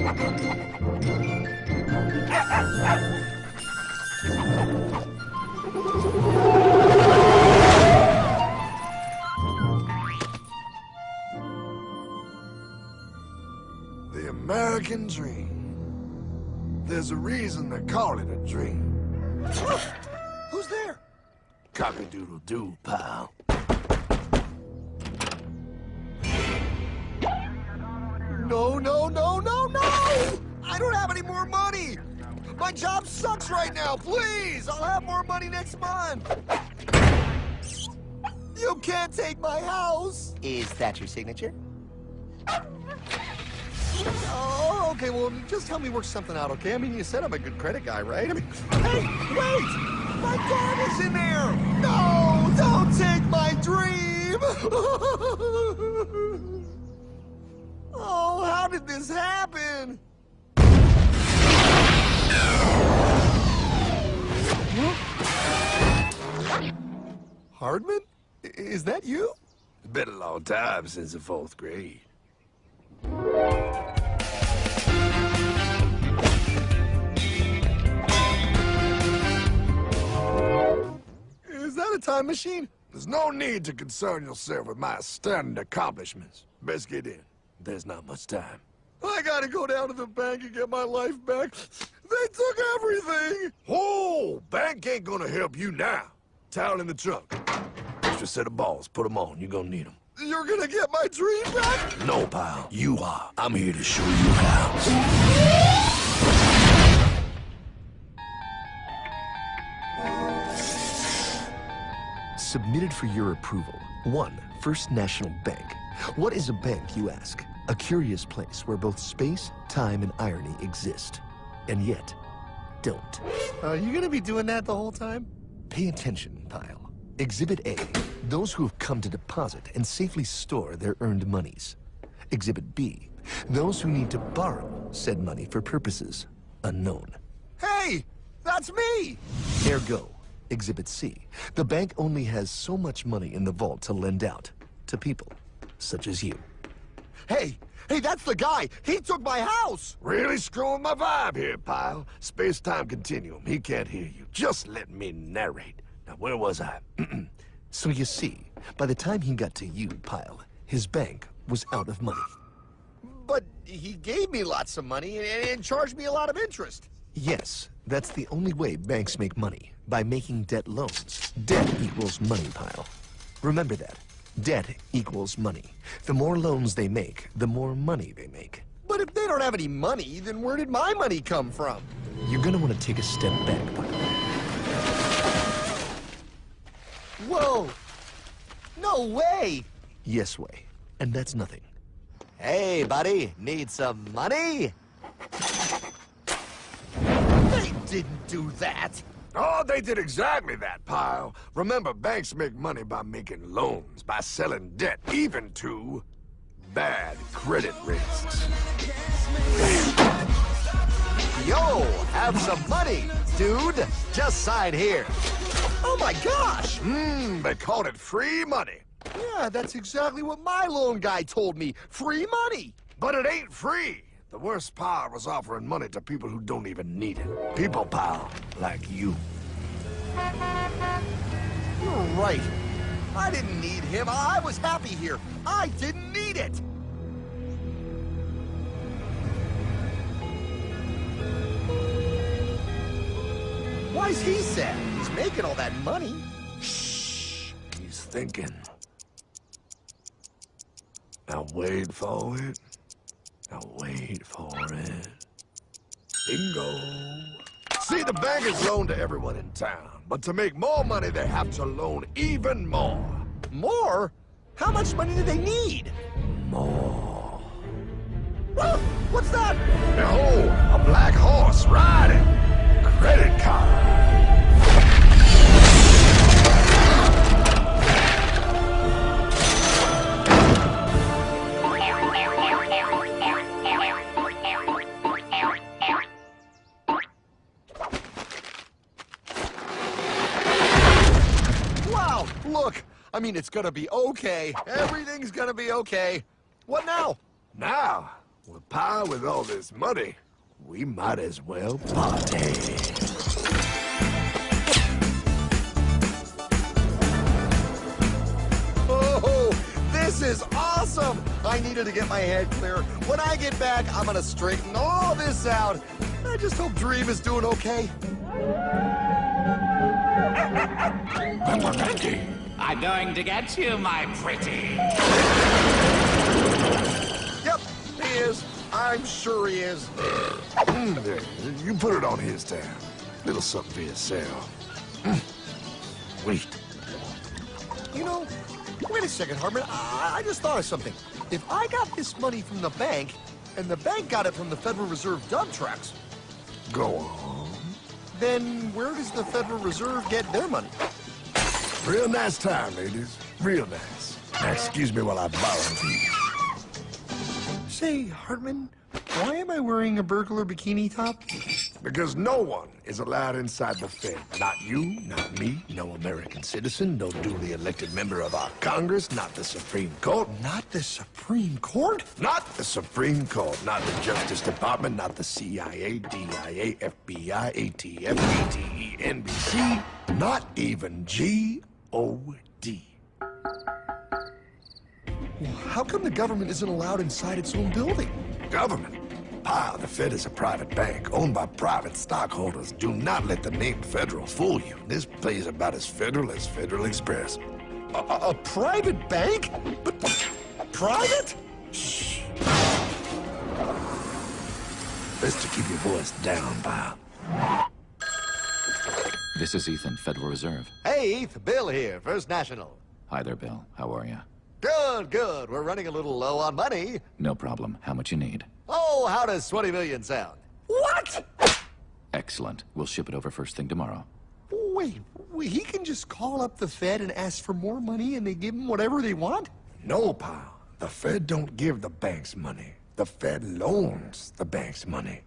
The American dream. There's a reason they call it a dream. Who's there? Cock-a-doodle-doo, pal. No, no, no, no, no! I don't have any more money! My job sucks right now, please! I'll have more money next month! You can't take my house! Is that your signature? Oh, okay, well, just help me work something out, okay? I mean, you said I'm a good credit guy, right? I mean, hey, wait! My dad is in there! No, don't take my dream! Oh, how did this happen? Hardman? Is that you? It's been a long time since the 4th grade. Is that a time machine? There's no need to concern yourself with my stunning accomplishments. Best get in. There's not much time. I gotta go down to the bank and get my life back. They took everything! Oh, bank ain't gonna help you now. Towel in the trunk. Extra set of balls. Put them on. You're gonna need them. You're gonna get my dream back? No, pal. You are. I'm here to show you how. Submitted for your approval. 1. First National Bank. What is a bank, you ask? A curious place where both space, time, and irony exist. And yet, don't. Are you gonna be doing that the whole time? Pay attention, pile. Exhibit A. Those who have come to deposit and safely store their earned monies. Exhibit B. Those who need to borrow said money for purposes unknown. Hey! That's me! Ergo, Exhibit C. The bank only has so much money in the vault to lend out to people such as you. Hey! Hey, that's the guy! He took my house! Really screwing my vibe here, pal. Space-time continuum. He can't hear you. Just let me narrate. Now, where was I? So you see, by the time he got to you, Pile, his bank was out of money. But he gave me lots of money and charged me a lot of interest. Yes, that's the only way banks make money, by making debt loans. Debt equals money, Pile. Remember that. Debt equals money. The more loans they make, the more money they make. But if they don't have any money, then where did my money come from? You're gonna want to take a step back, Pile. Whoa! No way! Yes way. And that's nothing. Hey, buddy, need some money? They didn't do that! Oh, they did exactly that, pal. Remember, banks make money by making loans, by selling debt, even to bad credit risks. Yo, have some money, dude. Just sign here. Oh my gosh! They called it free money. Yeah, that's exactly what my loan guy told me. Free money! But it ain't free. The worst part was offering money to people who don't even need it. People, pal, like you. You're right. I didn't need him. I was happy here. I didn't need it. Why's he sad? He's making all that money. Shh. He's thinking. Now wait for it. Now wait for it. Bingo. See, the bankers loan to everyone in town, but to make more money, they have to loan even more. More? How much money do they need? More. Ah, what's that? Behold, a black horse riding. Credit card. Wow, look. I mean, it's gonna be okay. Everything's gonna be okay. What now? Now, Well, Pa, with all this money, we might as well party. Oh, this is awesome! I needed to get my head clear. When I get back, I'm gonna straighten all this out. I just hope Dream is doing okay. I'm going to get you, my pretty. Yep, he is. I'm sure he is. There, you put it on his tab. Little something for yourself. Wait. You know, wait a second, Hartman. I just thought of something. If I got this money from the bank, and the bank got it from the Federal Reserve dump trucks, Go on. then where does the Federal Reserve get their money? Real nice time, ladies. Real nice. Now, excuse me while I borrow these. Say, Hartman, why am I wearing a burglar bikini top? Because no one is allowed inside the Fed. Not you, not me, no American citizen, no duly elected member of our Congress, not the Supreme Court. Not the Supreme Court? Not the Supreme Court, not the Justice Department, not the CIA, DIA, FBI, ATF, ATE, NBC, not even G.O.D. Well, how come the government isn't allowed inside its own building? Government? Pa, the Fed is a private bank owned by private stockholders. Do not let the name Federal fool you. This place is about as federal as Federal Express. A private bank? But private? Shh. Best to keep your voice down, Pa. This is Ethan, Federal Reserve. Hey, Eth, Bill here, First National. Hi there, Bill. How are you? Good, good. We're running a little low on money. No problem. How much you need? Oh, how does 20 million sound? What? Excellent. We'll ship it over first thing tomorrow. Wait, he can just call up the Fed and ask for more money and they give him whatever they want? No, Pa. The Fed don't give the banks money. The Fed loans the banks money.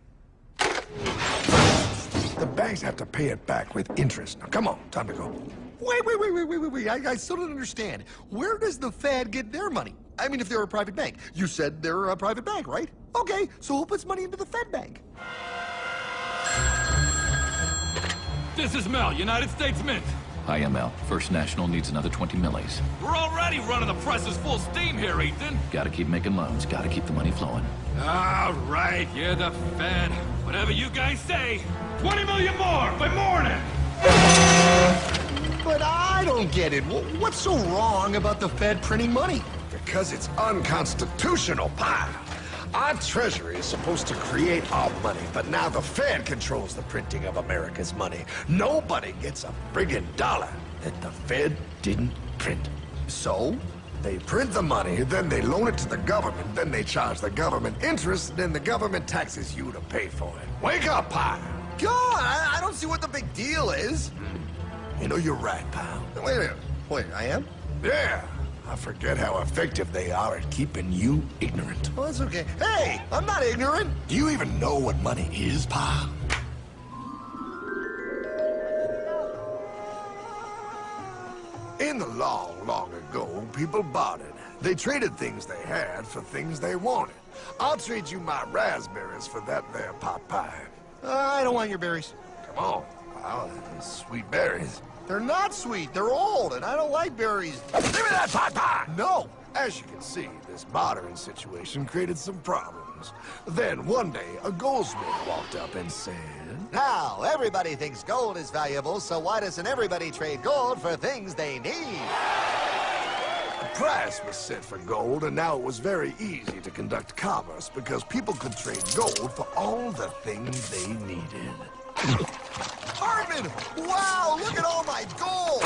The banks have to pay it back with interest. Now, come on, time to go. Wait. I still don't understand. Where does the Fed get their money? I mean, if they're a private bank. You said they're a private bank, right? Okay, so who puts money into the Fed bank? This is Mel, United States Mint. Hi, ML. First National needs another 20 millis. We're already running the presses full steam here, Ethan. Gotta keep making loans. Gotta keep the money flowing. All right, you're the Fed. Whatever you guys say. 20 million more by morning. But I don't get it. What's so wrong about the Fed printing money? Because it's unconstitutional, Pa. Our Treasury is supposed to create our money, but now the Fed controls the printing of America's money. Nobody gets a friggin' dollar that the Fed didn't print. So? They print the money, then they loan it to the government, then they charge the government interest, then the government taxes you to pay for it. Wake up, Pa! God, I don't see what the big deal is. You know, you're right, pal. Wait a minute. Wait, I am? Yeah. I forget how effective they are at keeping you ignorant. Well, that's okay. Hey, I'm not ignorant. Do you even know what money is, Pa? In the long, long ago, people bartered. They traded things they had for things they wanted. I'll trade you my raspberries for that there pot pie. I don't want your berries. Come on, pal. Sweet berries. They're not sweet. They're old, and I don't like berries. Give me that pot pie! No. As you can see, this bartering situation created some problems. Then, one day, a goldsmith walked up and said... Now, everybody thinks gold is valuable, so why doesn't everybody trade gold for things they need? A price was set for gold, and now it was very easy to conduct commerce because people could trade gold for all the things they needed. Hartman! Wow, look at all my gold!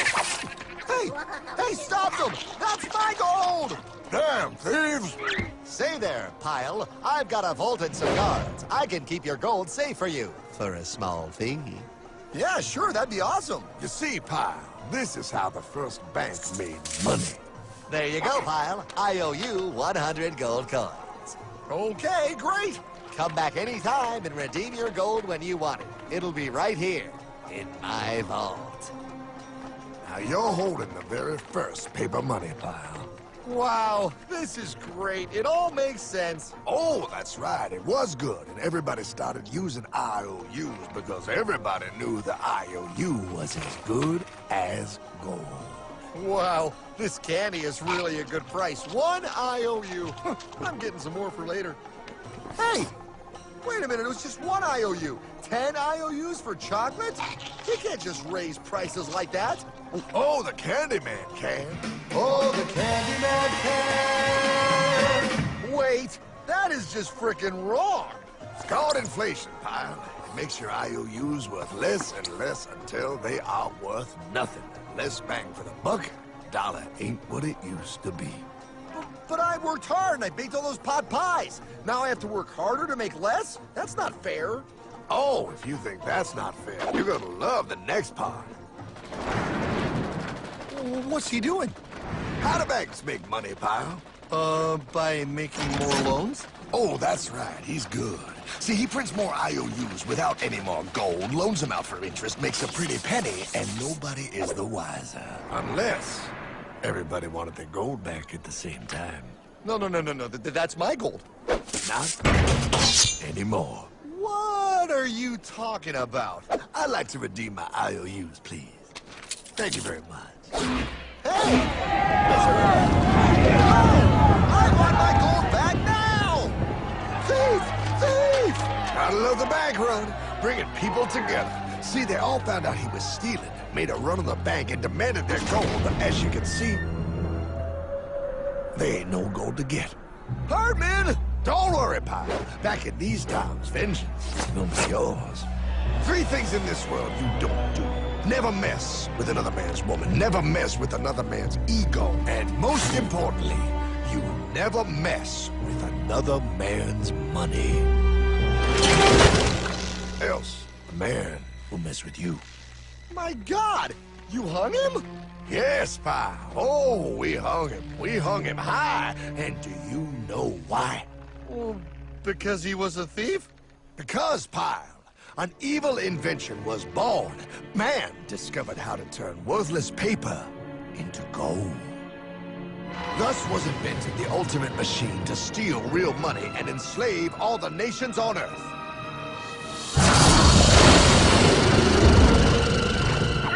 Hey, stop them! That's my gold! Damn thieves! Say there, Pile. I've got a vault and some guards. I can keep your gold safe for you for a small fee. Yeah, sure, that'd be awesome. You see, pal, this is how the first bank made money. There you go, Pile. I owe you 100 gold coins. Okay, great. Come back anytime and redeem your gold when you want it. It'll be right here in my vault. Now, you're holding the very first paper money, pal. Wow, this is great. It all makes sense. Oh, that's right. It was good, and everybody started using IOUs because everybody knew the IOU was as good as gold. Wow, this candy is really a good price. 1 IOU. I'm getting some more for later. Hey, wait a minute. It was just 1 IOU. 10 IOUs for chocolate? You can't just raise prices like that. Oh, the Candyman can. Oh, the Candyman can. Wait, that is just frickin' wrong. It's called inflation, pal. It makes your IOUs worth less and less until they are worth nothing. Less bang for the buck. Dollar ain't what it used to be. But I worked hard and I baked all those pot pies. Now I have to work harder to make less? That's not fair. Oh, if you think that's not fair, you're gonna love the next part. What's he doing? How do banks make money, pal? By making more loans? Oh, that's right. He's good. See, he prints more IOUs without any more gold, loans them out for interest, makes a pretty penny, and nobody is the wiser. Unless everybody wanted their gold back at the same time. No. That's my gold. Not anymore. What are you talking about? I'd like to redeem my IOUs, please. Thank you very much. Hey! I want my gold back now! Thief! Thief! Gotta love the bank run, bringing people together. See, they all found out he was stealing, made a run on the bank, and demanded their gold, but as you can see, there ain't no gold to get. Hardman! Don't worry, pal. Back in these times, vengeance will be yours. 3 things in this world you don't do. Never mess with another man's woman. Never mess with another man's ego. And most importantly, you never mess with another man's money. Else, the man will mess with you. My God! You hung him? Yes, pal. Oh, we hung him. We hung him high. And do you know why? Well, because he was a thief? Because, pal, an evil invention was born. Man discovered how to turn worthless paper into gold. Thus was invented the ultimate machine to steal real money and enslave all the nations on Earth.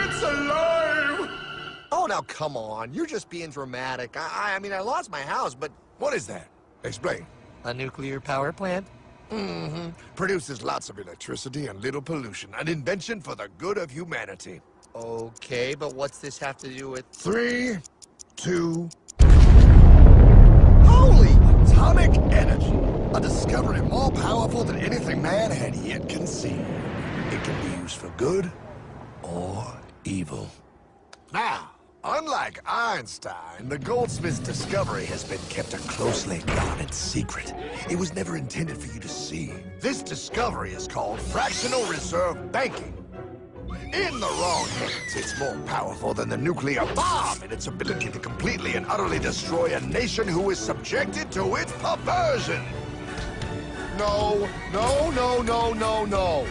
It's alive! Oh, now come on. You're just being dramatic. I mean, I lost my house, but... What is that? Explain. A nuclear power plant? Mm-hmm. Produces lots of electricity and little pollution. An invention for the good of humanity. Okay, but what's this have to do with... 3, 2... Holy! Atomic energy. A discovery more powerful than anything man had yet conceived. It can be used for good or evil. Now, unlike Einstein, the goldsmith's discovery has been kept a closely guarded secret. It was never intended for you to see. This discovery is called fractional reserve banking. In the wrong hands, it's more powerful than the nuclear bomb in its ability to completely and utterly destroy a nation who is subjected to its perversion. No.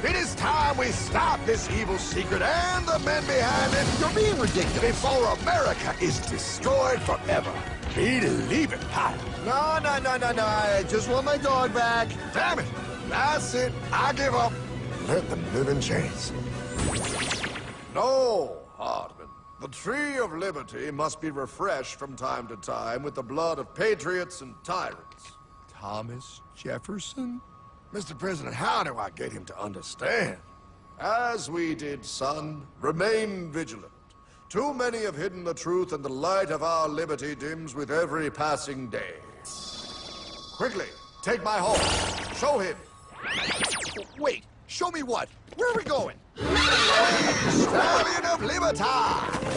It is time we stop this evil secret and the men behind it. You're being ridiculous. Before America is destroyed forever. Believe it, pal. No. I just want my dog back. Damn it. That's it. I give up. Let them live in chains. No, Hardman. The tree of liberty must be refreshed from time to time with the blood of patriots and tyrants. Thomas Jefferson? Mr. President, how do I get him to understand? As we did, son, remain vigilant. Too many have hidden the truth, and the light of our liberty dims with every passing day. Quickly, take my horse. Show him. Wait, show me what? Where are we going? Stallion of Liberty!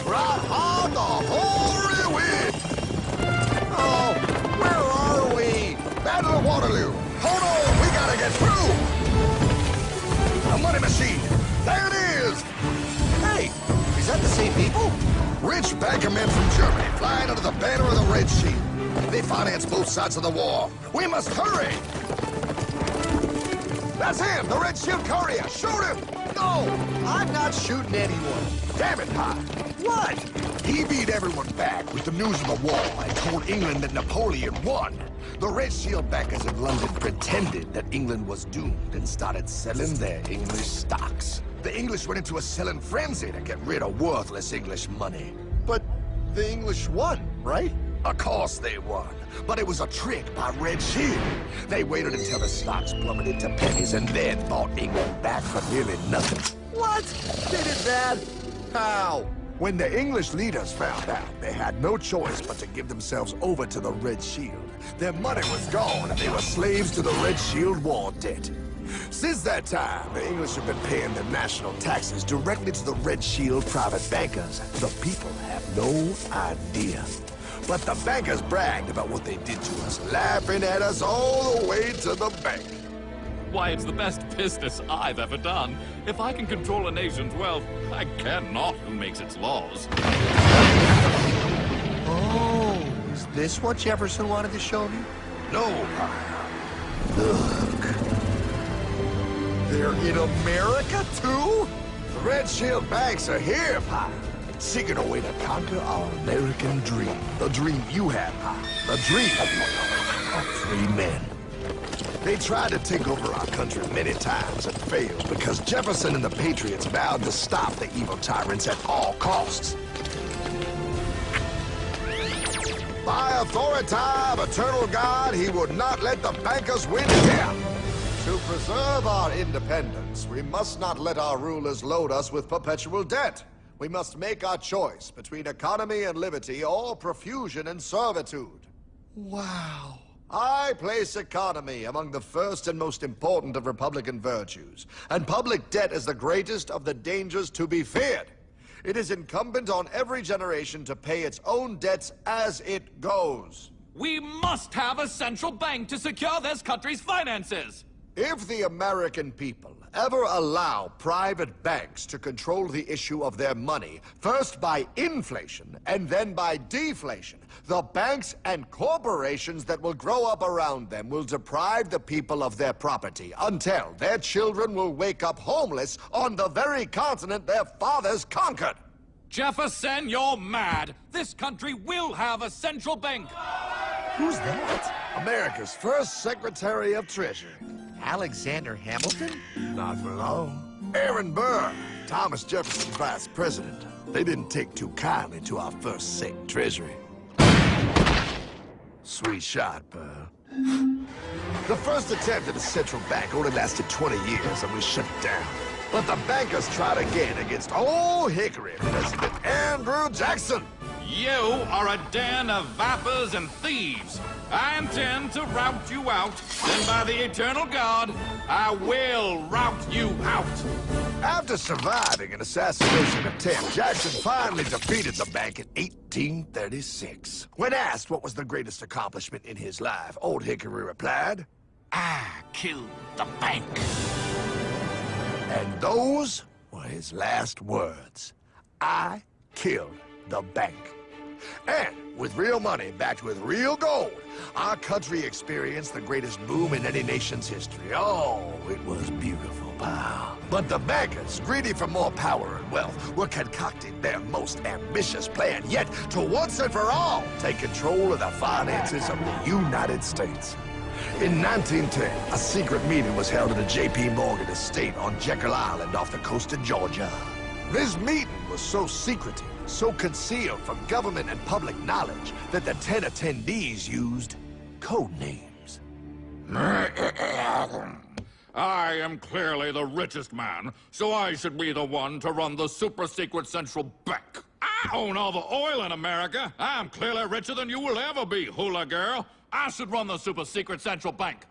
Brought on the hoary wind! Oh, where are we? Battle of Waterloo! Hold on, we gotta get through! A money machine! There it is! Hey, is that the same people? Rich banker men from Germany flying under the banner of the Red Shield. They finance both sides of the war. We must hurry! That's him, the Red Shield courier! Shoot him! No! I'm not shooting anyone. Damn it, Pie. What? He beat everyone back with the news of the war and told England that Napoleon won. The Red Shield backers in London pretended that England was doomed and started selling their English stocks. The English went into a selling frenzy to get rid of worthless English money. But the English won, right? Of course they won, but it was a trick by Red Shield. They waited until the stocks plummeted to pennies and then bought England back for nearly nothing. What? They did that? How? When the English leaders found out, they had no choice but to give themselves over to the Red Shield. Their money was gone and they were slaves to the Red Shield war debt. Since that time, the English have been paying their national taxes directly to the Red Shield private bankers. The people have no idea. But the bankers bragged about what they did to us, laughing at us all the way to the bank. Why, it's the best business I've ever done. If I can control a nation's wealth, I care not who makes its laws. Oh, is this what Jefferson wanted to show me? No, Look. They're in America, too? the Red Shield banks are here, Pie. Seeking a way to conquer our American dream. The dream you have, Pie. The dream of free men. They tried to take over our country many times and failed because Jefferson and the Patriots vowed to stop the evil tyrants at all costs. By authority of eternal God, he would not let the bankers win here. To preserve our independence, we must not let our rulers load us with perpetual debt. We must make our choice between economy and liberty or profusion and servitude. Wow. I place economy among the first and most important of Republican virtues, and public debt is the greatest of the dangers to be feared. It is incumbent on every generation to pay its own debts as it goes. We must have a central bank to secure this country's finances. If the American people ever allow private banks to control the issue of their money, first by inflation and then by deflation, the banks and corporations that will grow up around them will deprive the people of their property until their children will wake up homeless on the very continent their fathers conquered. Jefferson, you're mad. This country will have a central bank. Who's that? America's first Secretary of Treasury. Alexander Hamilton? Not for long. Aaron Burr, Thomas Jefferson's vice president. They didn't take too kindly to our first Sec Treasury. Sweet shot, Burr. The first attempt at a central bank only lasted 20 years and we shut it down. But the bankers tried again against Old Hickory, President Andrew Jackson. You are a den of vipers and thieves. I intend to rout you out, and by the eternal God, I will rout you out. After surviving an assassination attempt, Jackson finally defeated the bank in 1836. When asked what was the greatest accomplishment in his life, Old Hickory replied, I killed the bank. and those were his last words. I killed the bank. And with real money backed with real gold, our country experienced the greatest boom in any nation's history. Oh, it was beautiful, pal. But the bankers, greedy for more power and wealth, were concocting their most ambitious plan yet to once and for all take control of the finances of the United States. In 1910, a secret meeting was held at the J.P. Morgan estate on Jekyll Island off the coast of Georgia. This meeting was so secretive, so concealed from government and public knowledge that the 10 attendees used code names. I am clearly the richest man, so I should be the one to run the super-secret central bank. I own all the oil in America. I'm clearly richer than you will ever be, hula girl. I should run the super-secret central bank.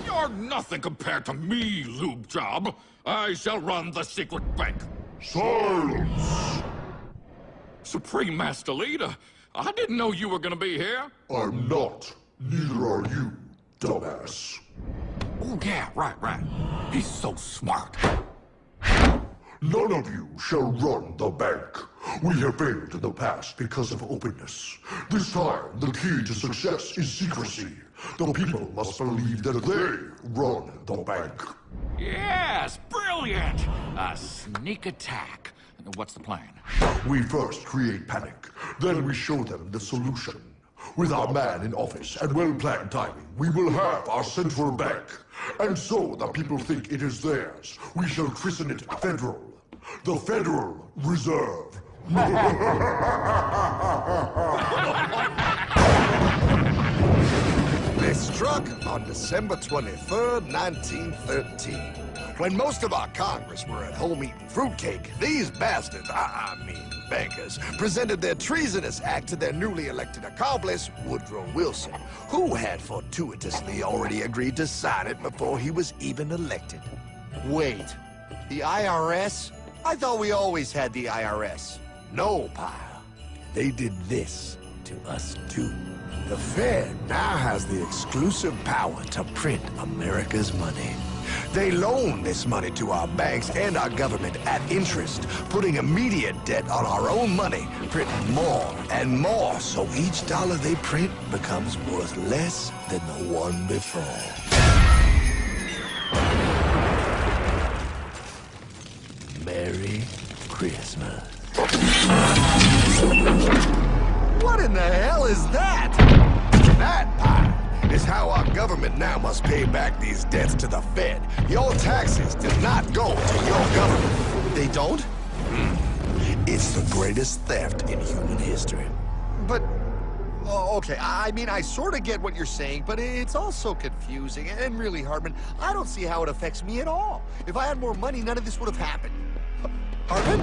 You're nothing compared to me, lube job. I shall run the secret bank. Silence! Supreme Master Leader, I didn't know you were gonna be here. I'm not. Neither are you, dumbass. Oh, yeah, right. He's so smart. None of you shall run the bank. We have failed in the past because of openness. This time, the key to success is secrecy. The people must believe that they run the bank. Yes, brilliant! A sneak attack. What's the plan? We first create panic, then we show them the solution. With our man in office and well-planned timing, we will have our central bank. And so the people think it is theirs. We shall christen it Federal. The Federal Reserve. They struck on December 23rd, 1913. When most of our Congress were at home eating fruitcake, these bastards, I mean bankers, presented their treasonous act to their newly elected accomplice, Woodrow Wilson, who had fortuitously already agreed to sign it before he was even elected. Wait, the IRS? I thought we always had the IRS. No, pal. They did this to us too. The Fed now has the exclusive power to print America's money. They loan this money to our banks and our government at interest, putting immediate debt on our own money, printing more and more, so each dollar they print becomes worth less than the one before. Merry Christmas. What in the hell is that? That, pal, is how our government now must pay back these debts to the Fed. Your taxes do not go to your government. They don't? It's the greatest theft in human history. But, oh, okay, I mean, I sort of get what you're saying, but it's also confusing. And really, Hartman, I don't see how it affects me at all. If I had more money, none of this would have happened. Hartman?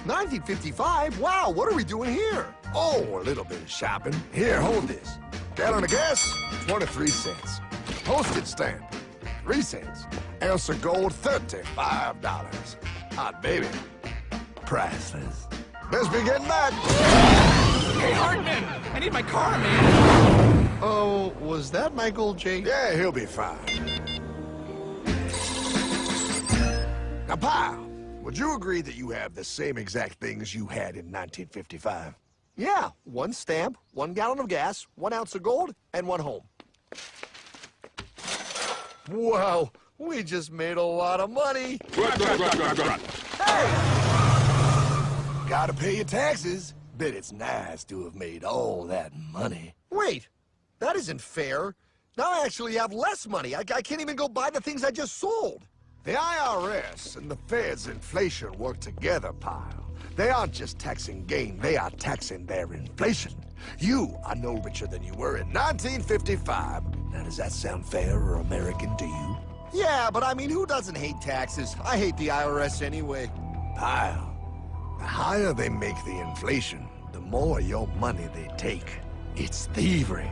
1955? Wow, what are we doing here? Oh, a little bit of shopping. Here, hold this. Gallon of gas, 23 cents. Postage stamp, 3 cents. Ounce of gold, $35. Hot baby, priceless. Best be getting back. Hey, Hartman! I need my car, man! Oh, was that my gold, Jay? Yeah, he'll be fine. Now, pal, would you agree that you have the same exact things you had in 1955? Yeah, 1 stamp, 1 gallon of gas, 1 ounce of gold, and 1 home. Wow, we just made a lot of money. Hey! Gotta pay your taxes. Bet it's nice to have made all that money. Wait, that isn't fair. Now I actually have less money. I can't even go buy the things I just sold. The IRS and the Fed's inflation work together, pal. They aren't just taxing gain, they are taxing their inflation. You are no richer than you were in 1955. Now, does that sound fair or American to you? Yeah, but I mean, who doesn't hate taxes? I hate the IRS anyway. Pal, the higher they make the inflation, the more your money they take. It's thievery.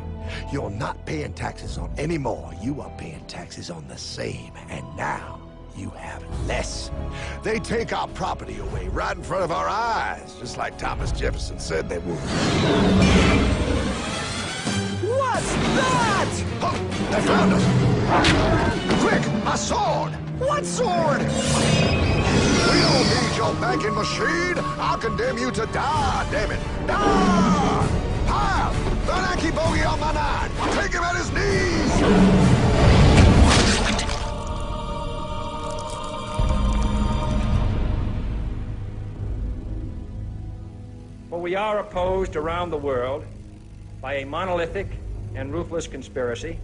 You're not paying taxes on any more. You are paying taxes on the same. And now, you have less. They take our property away right in front of our eyes, just like Thomas Jefferson said they would. What's that? Oh, they found us! Quick, a sword! What sword? We don't need your banking machine! I'll condemn you to die, damn it! Die! Pile! The Yankee bogey on my 9! Take him at his knees! For we are opposed around the world by a monolithic and ruthless conspiracy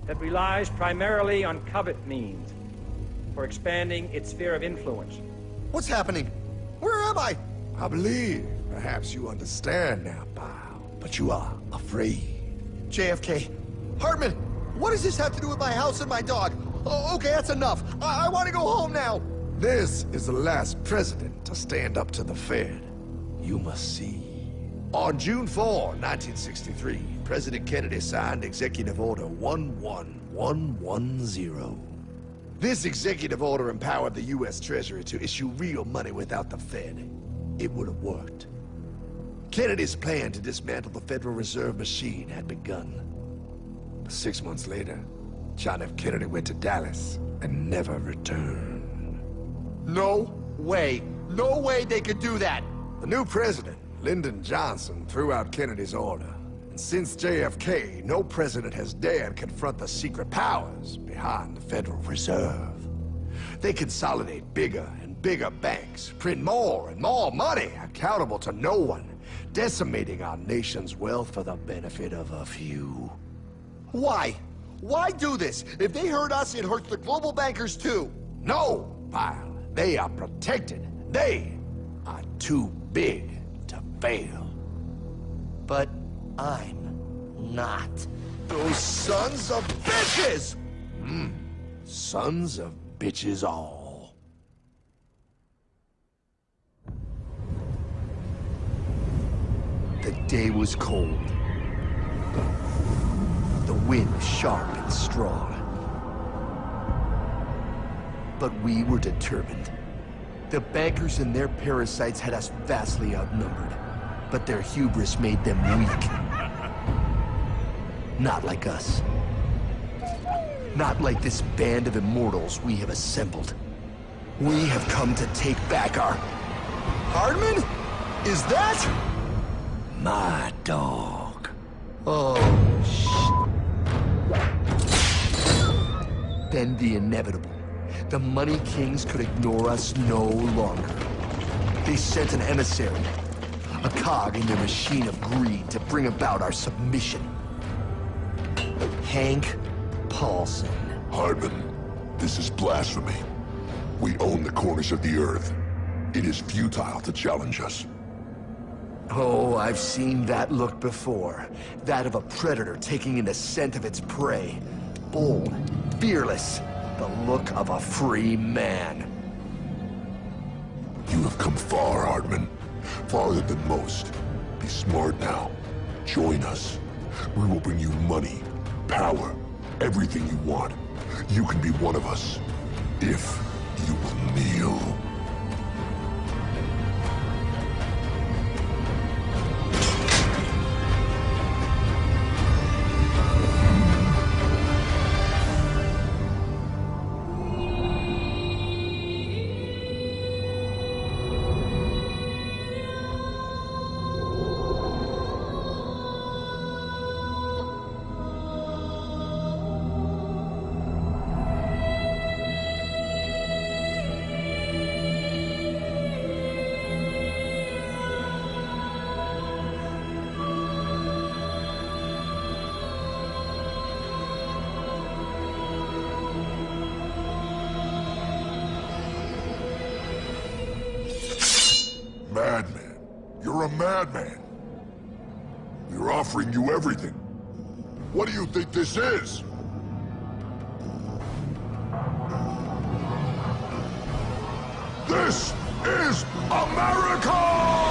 that relies primarily on covert means for expanding its sphere of influence. What's happening? Where am I? I believe perhaps you understand now, pal, but you are afraid. JFK. Hartman, what does this have to do with my house and my dog? Oh, okay, that's enough. I want to go home now. This is the last president to stand up to the Fed. You must see. On June 4, 1963, President Kennedy signed Executive Order 11110. This executive order empowered the U.S. Treasury to issue real money without the Fed. It would have worked. Kennedy's plan to dismantle the Federal Reserve machine had begun. 6 months later, John F. Kennedy went to Dallas and never returned. No way. No way they could do that. The new president, Lyndon Johnson, threw out Kennedy's order. Since JFK, no president has dared confront the secret powers behind the Federal Reserve. They consolidate bigger and bigger banks, print more and more money, accountable to no one, decimating our nation's wealth for the benefit of a few. Why? Why do this? If they hurt us, it hurts the global bankers too. No, pal. They are protected. They are too big to fail. But I'm not. Those sons of bitches! Sons of bitches all. The day was cold. The wind sharp and strong. But we were determined. The bankers and their parasites had us vastly outnumbered, but their hubris made them weak. Not like us. Not like this band of immortals we have assembled. We have come to take back our... Hardman? Is that? my dog. Oh, Then the inevitable. The Money Kings could ignore us no longer. They sent an emissary, a cog in their machine of greed to bring about our submission. Hank Paulson. Hardman, this is blasphemy. We own the corners of the earth. It is futile to challenge us. Oh, I've seen that look before. That of a predator taking in the scent of its prey. Bold, fearless, the look of a free man. You have come far, Hardman. Farther than most. Be smart now. Join us. We will bring you money, power, everything you want. You can be one of us, if you will kneel. Madman. You're a madman. We're offering you everything. What do you think this is? This is America!